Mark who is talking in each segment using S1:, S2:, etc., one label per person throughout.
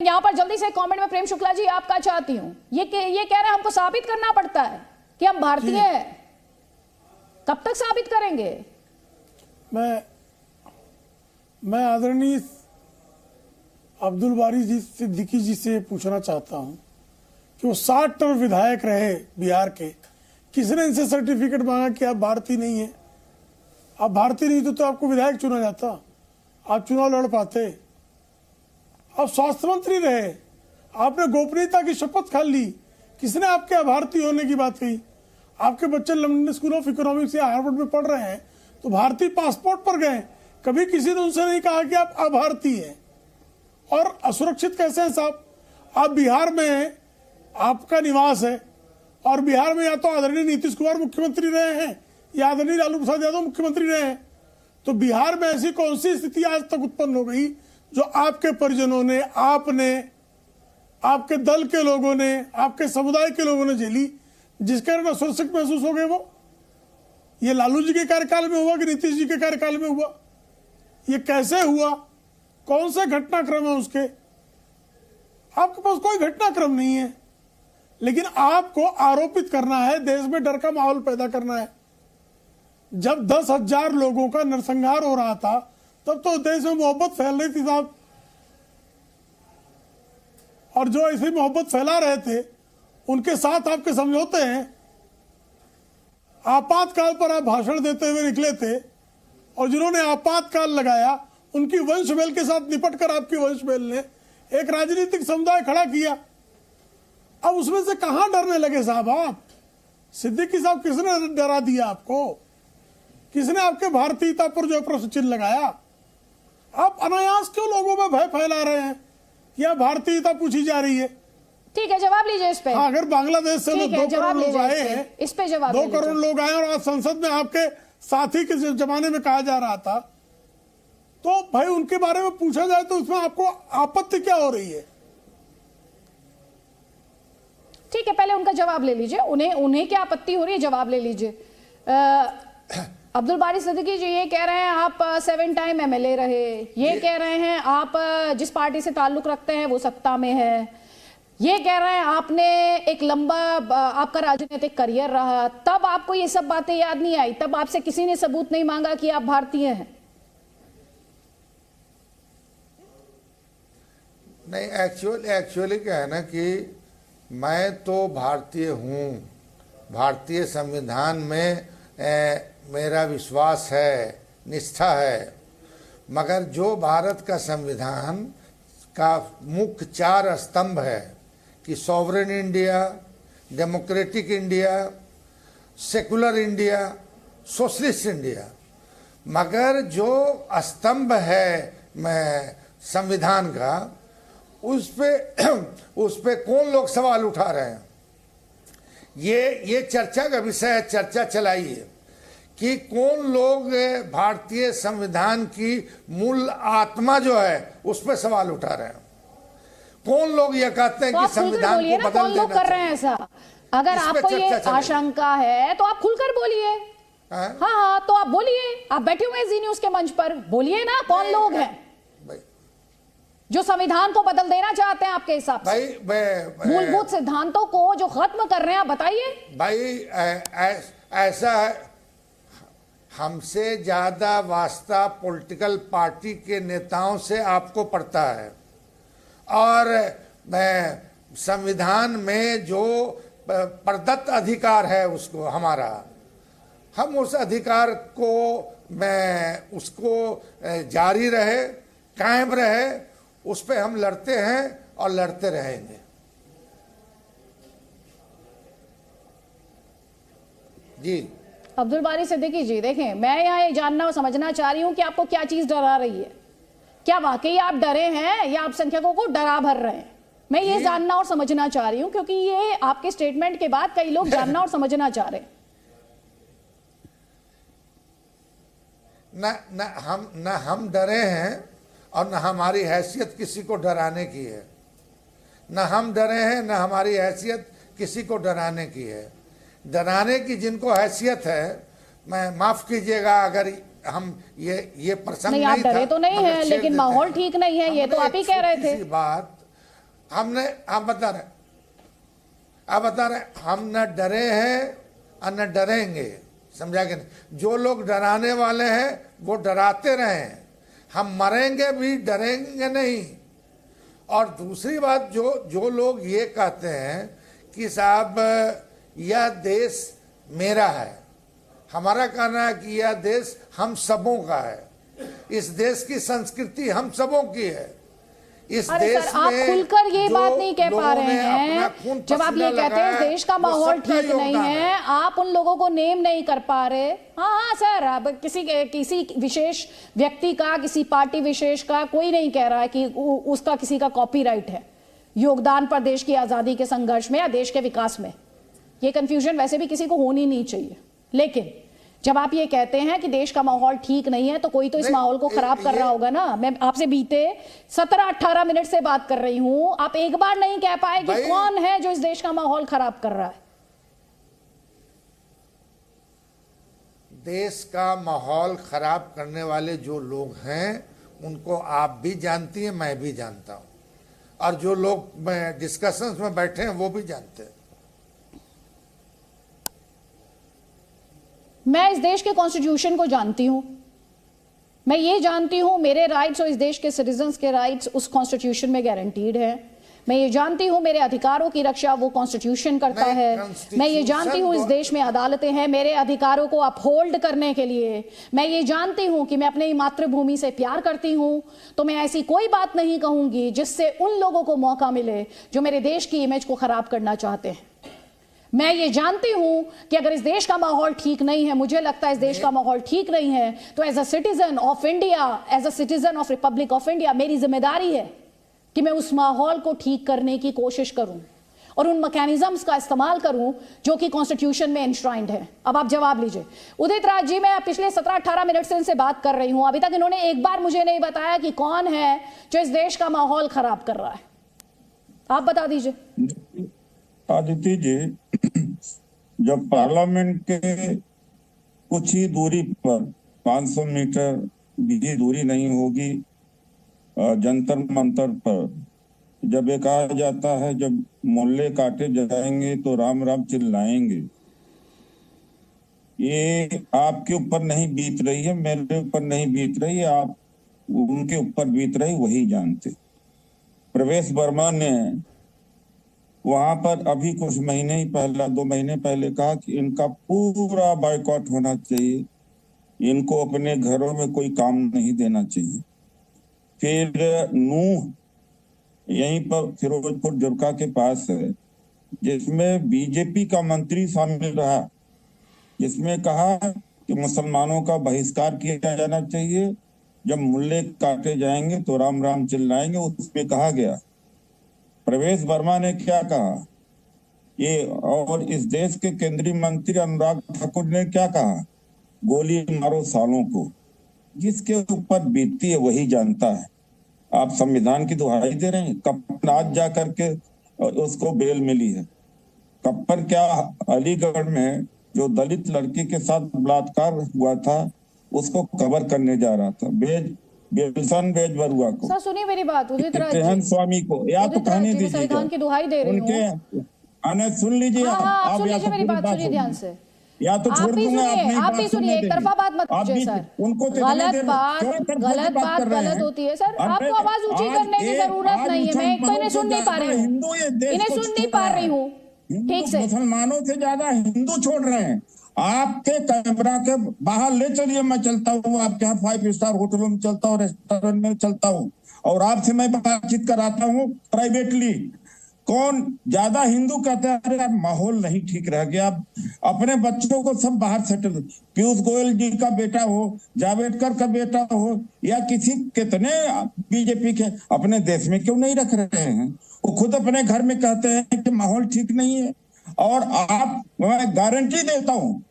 S1: यहां पर जल्दी से कमेंट में प्रेम शुक्ला जी आपका चाहती हूं। ये कह रहे हैं हमको साबित करना पड़ता है कि हम भारतीय हैं। कब तक साबित करेंगे?
S2: मैं आदरणीय अब्दुल बारी जी सिद्दीकी जी से पूछना चाहता हूं कि वो 60 टर्म विधायक रहे बिहार के, किसने इनसे सर्टिफिकेट मांगा कि आप भारतीय नहीं है? आप भारतीय नहीं तो आपको विधायक चुना जाता, आप चुनाव लड़ पाते। आप स्वास्थ्य मंत्री रहे, आपने गोपनीयता की शपथ खा ली, किसने आपके अभारतीय होने की बात कही? आपके बच्चे लंदन स्कूल ऑफ इकोनॉमिक्स या हार्वर्ड में पढ़ रहे हैं तो भारतीय पासपोर्ट पर गए, कभी किसी ने उनसे नहीं कहा कि आप अभारतीय हैं। और असुरक्षित कैसे हैं साहब? आप बिहार में हैं, आपका निवास है, और बिहार में या तो आदरणीय नीतीश कुमार मुख्यमंत्री रहे हैं या आदरणीय लालू प्रसाद यादव मुख्यमंत्री रहे हैं। तो बिहार में ऐसी कौन सी स्थिति आज तक उत्पन्न हो गई जो आपके परिजनों ने, आपने, आपके दल के लोगों ने, आपके समुदाय के लोगों ने झेली, जिसके कारण असुरक्षित महसूस हो गए? वो ये लालू जी के कार्यकाल में हुआ कि नीतीश जी के कार्यकाल में हुआ? ये कैसे हुआ? कौन से घटनाक्रम है उसके? आपके पास कोई घटनाक्रम नहीं है, लेकिन आपको आरोपित करना है, देश में डर का माहौल पैदा करना है। जब 10,000 लोगों का नरसंहार हो रहा था तब तो देश में मोहब्बत फैल रही थी साहब, और जो ऐसी मोहब्बत फैला रहे थे उनके साथ आपके समझौते हैं। आपातकाल पर आप भाषण देते हुए निकले थे, और जिन्होंने आपातकाल लगाया उनकी वंशमेल के साथ निपटकर आपकी वंशमेल ने एक राजनीतिक समुदाय खड़ा किया। अब उसमें से कहां डरने लगे साहब आप? सिद्दीकी साहब, किसने डरा दिया आपको? किसने आपके भारतीयता पर जो प्रश्न चिन्ह लगाया? आप अनायास क्यों लोगों में भय फैला रहे हैं कि आप भारतीयता पूछी जा रही है?
S1: ठीक है, जवाब लीजिए इस पे।
S2: हाँ, अगर बांग्लादेश से 2 करोड़ लोग आए हैं,
S1: इस पे जवाब
S2: 2 करोड़ लोग आए, और आज संसद में आपके साथी के जमाने में कहा जा रहा था, तो भाई उनके बारे में पूछा जाए तो उसमें आपको आपत्ति क्या हो रही है?
S1: ठीक है, पहले उनका जवाब ले लीजिए। उन्हें क्या आपत्ति हो रही है, जवाब ले लीजिए। अब्दुल बारी सिद्दीकी जी ये कह रहे हैं आप 7 टाइम एमएलए रहे, ये कह रहे हैं आप जिस पार्टी से ताल्लुक रखते हैं वो सत्ता में है, ये कह रहे हैं आपने एक लंबा आपका राजनीतिक करियर रहा, तब आपको ये सब बातें याद नहीं आई? तब आपसे किसी ने सबूत नहीं मांगा कि आप भारतीय हैं?
S3: नहीं, एक्चुअली क्या है ना कि मैं तो भारतीय हूँ, भारतीय संविधान में मेरा विश्वास है, निष्ठा है, मगर जो भारत का संविधान का मुख्य 4 स्तंभ है कि sovereign India, democratic India, secular India, socialist India, मगर जो स्तंभ है मैं संविधान का, उस पे कौन लोग सवाल उठा रहे हैं? ये चर्चा का विषय है, चर्चा चलाइए कि कौन लोग भारतीय संविधान की मूल आत्मा जो है उस पर सवाल उठा रहे हैं। कौन लोग ये कहते हैं कि संविधान को बदल
S1: कौन लोग कर रहे हैं ऐसा? अगर आपको ये आशंका है तो आप खुलकर बोलिए। हाँ, तो आप बोलिए, आप बैठे हुए हैं जी न्यूज के मंच पर, बोलिए ना कौन लोग हैं जो संविधान को बदल देना चाहते हैं आपके हिसाब से? मूलभूत सिद्धांतों को जो खत्म कर रहे हैं, आप बताइए।
S3: भाई ऐसा है, हमसे ज्यादा वास्ता पॉलिटिकल पार्टी के नेताओं से आपको पड़ता है, और संविधान में जो प्रदत्त अधिकार है उसको हमारा, हम उस अधिकार को उसको जारी रहे, कायम रहे, उस पे हम लड़ते हैं और लड़ते रहेंगे। जी
S1: अब्दुल बारी सिद्दीकी जी, देखें, मैं यहाँ ये जानना और समझना चाह रही हूँ कि आपको क्या चीज डरा रही है। क्या वाकई आप डरे हैं या आप संख्यकों को डरा भर रहे हैं? मैं ये जानना और समझना चाह रही हूँ, क्योंकि ये आपके स्टेटमेंट के बाद कई लोग जानना और समझना चाह रहे हैं।
S3: न हम डरे हैं और न हमारी हैसियत किसी को डराने की है। न हम डरे हैं, न हमारी हैसियत किसी को डराने की है। डराने की जिनको हैसियत है, मैं माफ कीजिएगा अगर हम ये प्रसंग
S1: नहीं, आप डरे तो नहीं है, लेकिन माहौल ठीक नहीं है, ये तो आप ही कह रहे थे।
S3: आप बता रहे हम न डरे हैं और न डरेंगे, समझा कि नहीं? जो लोग डराने वाले हैं वो डराते रहे, हम मरेंगे भी, डरेंगे नहीं। और दूसरी बात, जो लोग ये कहते हैं कि साहब यह देश मेरा है, हमारा कहना है कि यह देश हम सबों का है, इस देश की संस्कृति हम सबों की है। इस
S1: अरे
S3: देश
S1: सर, आप
S3: में
S1: खुलकर ये
S3: जो
S1: बात नहीं कह पा रहे
S3: लोगों ने अपना
S1: हैं।
S3: खून
S1: जब आप ये
S3: पसीना
S1: कहते हैं
S3: लगाया,
S1: देश का
S3: वो
S1: माहौल
S3: सबका
S1: ठीक नहीं
S3: योगदान
S1: है, आप उन लोगों को नेम नहीं कर पा रहे। हाँ हाँ सर, अब किसी विशेष व्यक्ति का, किसी पार्टी विशेष का कोई नहीं कह रहा है कि उसका किसी का कॉपीराइट है योगदान पर देश की आजादी के संघर्ष में या देश के विकास में। ये कंफ्यूजन वैसे भी किसी को होनी नहीं चाहिए। लेकिन जब आप ये कहते हैं कि देश का माहौल ठीक नहीं है, तो कोई तो इस माहौल को खराब कर रहा होगा ना। मैं आपसे बीते 17-18 मिनट से बात कर रही हूं, आप एक बार नहीं कह पाए कि कौन है जो इस देश का माहौल खराब कर रहा है।
S3: देश का माहौल खराब करने वाले जो लोग हैं उनको आप भी जानती हैं, मैं भी जानता हूं, और जो लोग डिस्कशंस में बैठे हैं वो भी जानते हैं।
S1: मैं इस देश के कॉन्स्टिट्यूशन को जानती हूं, मैं ये जानती हूं मेरे राइट्स और इस देश के सिटीजन्स के राइट्स उस कॉन्स्टिट्यूशन में गारंटीड है। मैं ये जानती हूं मेरे अधिकारों की रक्षा वो कॉन्स्टिट्यूशन करता है। मैं ये जानती हूं इस देश में अदालतें हैं मेरे अधिकारों को अपहोल्ड करने के लिए। मैं ये जानती हूं कि मैं अपनी मातृभूमि से प्यार करती हूं, तो मैं ऐसी कोई बात नहीं कहूंगी जिससे उन लोगों को मौका मिले जो मेरे देश की इमेज को खराब करना चाहते हैं। मैं ये जानती हूं कि अगर इस देश का माहौल ठीक नहीं है, मुझे लगता है इस देश का माहौल ठीक नहीं है, तो as a citizen of India, as a citizen of Republic of India, मेरी जिम्मेदारी है कि मैं उस माहौल को ठीक करने की कोशिश करूं और उन मैकेनिज्म्स का इस्तेमाल करूं जो कि कॉन्स्टिट्यूशन में एनश्राइंड है। अब आप जवाब लीजिए। उदित राज जी, मैं पिछले 17-18 मिनट से इनसे बात कर रही हूं, अभी तक इन्होंने एक बार मुझे नहीं बताया कि कौन है जो इस देश का माहौल खराब कर रहा है। आप बता दीजिए।
S4: आदित्य जी, जब पार्लियामेंट के कुछ ही दूरी पर 500 मीटर भी दूरी नहीं होगी, जंतर मंतर पर जब ये कहा जाता है जब मोहल्ले काटे जाएंगे तो राम राम चिल्लाएंगे, ये आपके ऊपर नहीं बीत रही है, मेरे ऊपर नहीं बीत रही है, आप उनके ऊपर बीत रही, वही जानते। प्रवेश वर्मा ने वहां पर अभी कुछ महीने ही पहले, 2 महीने पहले कहा कि इनका पूरा बायकॉट होना चाहिए, इनको अपने घरों में कोई काम नहीं देना चाहिए। फिर नूह यहीं पर फिरोजपुर जुर्का के पास है, जिसमें बीजेपी का मंत्री शामिल रहा, जिसमें कहा कि मुसलमानों का बहिष्कार किया जाना चाहिए, जब मुल्ले काटे जाएंगे तो राम राम चिल्लाएंगे। उसमें कहा गया, प्रवेश वर्मा ने क्या कहा ये, और इस देश के केंद्रीय मंत्री अनुराग ठाकुर ने क्या कहा, गोली मारो सालों को। जिसके ऊपर बीतती है वही जानता है। आप संविधान की दुहाई दे रहे हैं। कप्पन आज जा करके उसको बेल मिली है। कप्पन क्या अलीगढ़ में जो दलित लड़की के साथ बलात्कार हुआ था उसको कवर करने जा रहा था, बिल्सन बेज बरुआ को।
S1: सर सुनिए मेरी बात, उदित राज
S4: जी, स्वामी को या तो कहने दीजिए,
S1: संविधान की दुहाई दे रही
S4: उनके आने सुन लीजिए।
S1: आप सुन लीजिए मेरी बात, सुनिए ध्यान से।
S4: या तो छोड़ दूंगा,
S1: आप भी सुनिए, एक तरफा बात मत कीजिए सर।
S4: उनको
S1: गलत बात गलत होती है सर। आपको आवाज ऊंची करने की जरूरत नहीं है। मैं एक तो इन्हें सुन नहीं पा रही हूँ, इन्हें सुन नहीं पा रही हूँ ठीक से।
S4: मुसलमानों से ज्यादा हिंदू छोड़ रहे हैं। आपके कैमरा के बाहर ले चलिए, मैं चलता हूँ आपके यहाँ 5 स्टार होटलों में चलता हूँ, रेस्टोरेंट में चलता हूँ, और आपसे मैं बातचीत कराता हूँ प्राइवेटली। कौन ज्यादा हिंदू कहते हैं, अरे माहौल नहीं ठीक रह गया, अपने बच्चों को सब बाहर सेटल, पीयूष गोयल जी का बेटा हो, जावड़ेकर का बेटा हो, या किसी कितने बीजेपी के अपने देश में क्यों नहीं रख रहे हैं? वो खुद अपने घर में कहते हैं कि माहौल ठीक नहीं है। और आप, मैं गारंटी देता हूँ,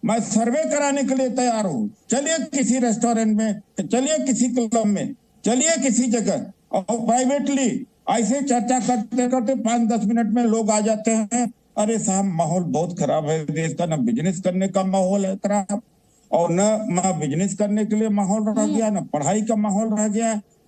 S4: मैं सर्वे कराने के लिए तैयार हूँ। चलिए किसी रेस्टोरेंट में, चलिए किसी क्लब में, चलिए किसी जगह, और प्राइवेटली ऐसे चर्चा करते करते 5-10 मिनट में लोग आ जाते हैं, अरे साहब माहौल बहुत खराब है देश का, न बिजनेस करने का माहौल है खराब, और न बिजनेस करने के लिए माहौल रह गया, न पढ़ाई का माहौल रह गया,